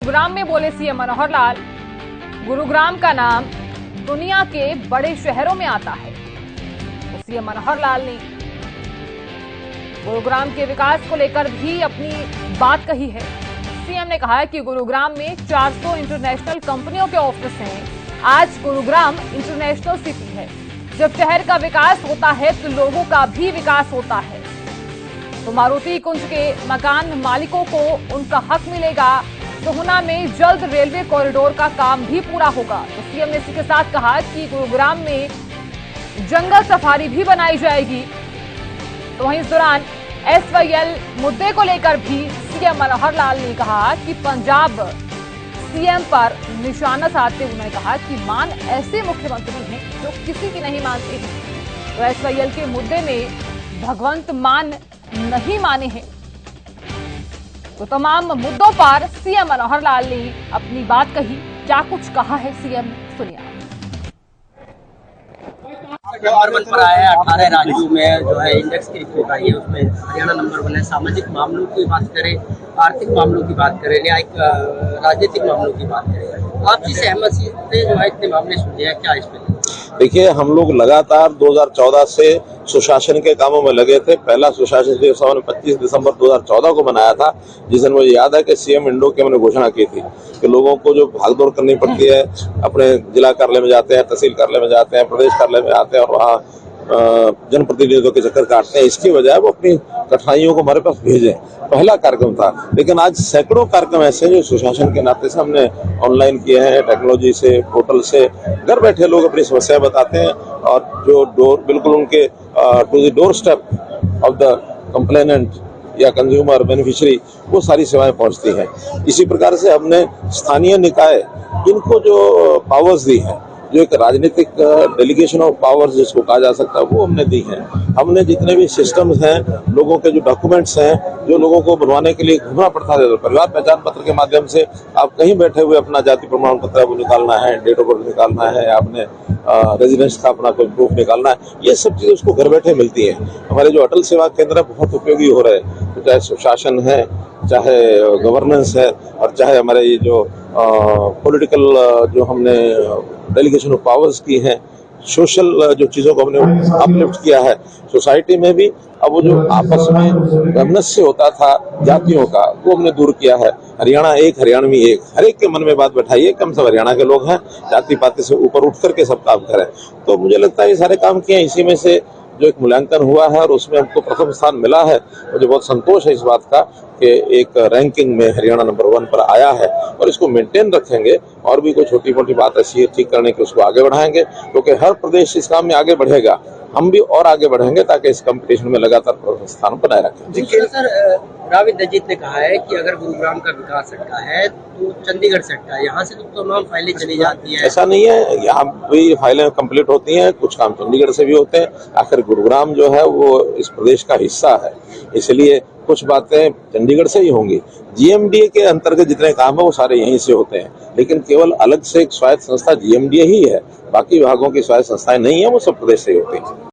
गुरुग्राम में बोले सीएम मनोहर लाल, गुरुग्राम का नाम दुनिया के बड़े शहरों में आता है। तो सीएम मनोहर लाल ने गुरुग्राम के विकास को लेकर भी अपनी बात कही है। सीएम ने कहा है कि गुरुग्राम में 400 इंटरनेशनल कंपनियों के ऑफिस हैं। आज गुरुग्राम इंटरनेशनल सिटी है। जब शहर का विकास होता है तो लोगों का भी विकास होता है। तो मारुति कुंज के मकान मालिकों को उनका हक मिलेगा। सोहना में जल्द रेलवे कॉरिडोर का काम भी पूरा होगा। तो सीएम ने इसी के साथ कहा कि गुरुग्राम में जंगल सफारी भी बनाई जाएगी। तो वहीं इस दौरान SYL मुद्दे को लेकर भी सीएम मनोहर लाल ने कहा कि पंजाब सीएम पर निशाना साधते उन्होंने कहा कि मान ऐसे मुख्यमंत्री हैं जो किसी की नहीं मानते हैं। तो SYL के मुद्दे में भगवंत मान नहीं माने हैं। तो तमाम मुद्दों पर सीएम मनोहर लाल ने अपनी बात कही। क्या कुछ कहा है सीएम, सुनिए। नंबर 1 पर आया है। 18 राज्यों में जो है इंडेक्स की रिपोर्ट आई है, उसमें हरियाणा नंबर 1 है। सामाजिक मामलों की बात करें, आर्थिक मामलों की बात करें, न्यायिक राजनीतिक मामलों की बात करें, आपसी सहमति से जो है इतने मामले सुनते हैं, क्या इस पे? देखिए, हम लोग लगातार 2014 से सुशासन के कामों में लगे थे। पहला सुशासन दिवस हमने 25 दिसंबर 2014 को मनाया था, जिस दिन मुझे याद है कि सीएम इंडो की हमने घोषणा की थी कि लोगों को जो भागदौड़ करनी पड़ती है, अपने जिला कार्यालय में जाते हैं, तहसील कार्यालय में जाते हैं, प्रदेश कार्यालय में आते हैं और वहाँ जनप्रतिनिधियों के चक्कर काटते हैं, इसकी बजाय वो अपनी कठिनाइयों को हमारे पास भेजें। पहला कार्यक्रम था। लेकिन आज सैकड़ों कार्यक्रम ऐसे जो सुशासन के नाते से हमने ऑनलाइन किए हैं, टेक्नोलॉजी से, पोर्टल से। घर बैठे लोग अपनी समस्याएं बताते हैं और जो डोर बिल्कुल उनके to the door step of the complainant या कंज्यूमर बेनिफिशियरी, वो सारी सेवाएं पहुंचती हैं। इसी प्रकार से हमने स्थानीय निकाय इनको जो पावर्स दी हैं, जो एक राजनीतिक डेलीगेशन ऑफ पावर्स जिसको कहा जा सकता है, वो हमने दी हैं। हमने जितने भी सिस्टम्स हैं, लोगों के जो डॉक्यूमेंट्स हैं, जो लोगों को बनवाने के लिए घूमना पड़ता है, तो परिवार पहचान पत्र के माध्यम से आप कहीं बैठे हुए अपना जाति प्रमाण पत्र आपको निकालना है, डेट ऑफ बर्थ निकालना है, आपने रेजिडेंस का अपना कोई प्रूफ निकालना है, ये सब चीज़ें उसको घर बैठे मिलती हैं। हमारे जो अटल सेवा केंद्र बहुत उपयोगी हो रहे हैं, तो चाहे सुशासन है, चाहे गवर्नेंस है, और चाहे हमारे ये जो पॉलिटिकल जो हमने डेलीगेशन ऑफ पावर्स की हैं, सोशल जो चीज़ों को हमने अपलिफ्ट किया है सोसाइटी में भी। अब वो जो आपस में वैमनस्य होता था जातियों का, वो हमने दूर किया है। हरियाणा एक, हरियाणवी एक, हर एक के मन में बात बैठाइए, कम से हरियाणा के लोग हैं, जाति पाति से ऊपर उठ करके सब काम करें। तो मुझे लगता है ये सारे काम किए, इसी में से जो एक मूल्यांकन हुआ है और उसमें हमको प्रथम स्थान मिला है। मुझे बहुत संतोष है इस बात का कि एक रैंकिंग में हरियाणा नंबर 1 पर आया है, और इसको मेंटेन रखेंगे। और भी कोई छोटी मोटी बात ऐसी है ठीक करने की, उसको आगे बढ़ाएंगे, क्योंकि हर प्रदेश इस काम में आगे बढ़ेगा, हम भी और आगे बढ़ेंगे ताकि इस कंपटीशन में लगातार प्रथम स्थान बनाए रखें। देखिए सर, राविंद्र रंजीत ने कहा है कि अगर गुरुग्राम का विकास अटका है तो चंडीगढ़ से अटका है, यहाँ से तो तमाम फाइलें चली जाती है। ऐसा नहीं है, यहाँ भी फाइलें कंप्लीट होती हैं, कुछ काम चंडीगढ़ से भी होते हैं। आखिर गुरुग्राम जो है वो इस प्रदेश का हिस्सा है, इसलिए कुछ बातें चंडीगढ़ से ही होंगी। GMDA के अंतर्गत जितने काम है वो सारे यहीं से होते हैं, लेकिन केवल अलग से एक स्वायत्त संस्था GMDA ही है, बाकी विभागों की स्वायत्त संस्थाएं नहीं है, वो सब प्रदेश से ही होती हैं।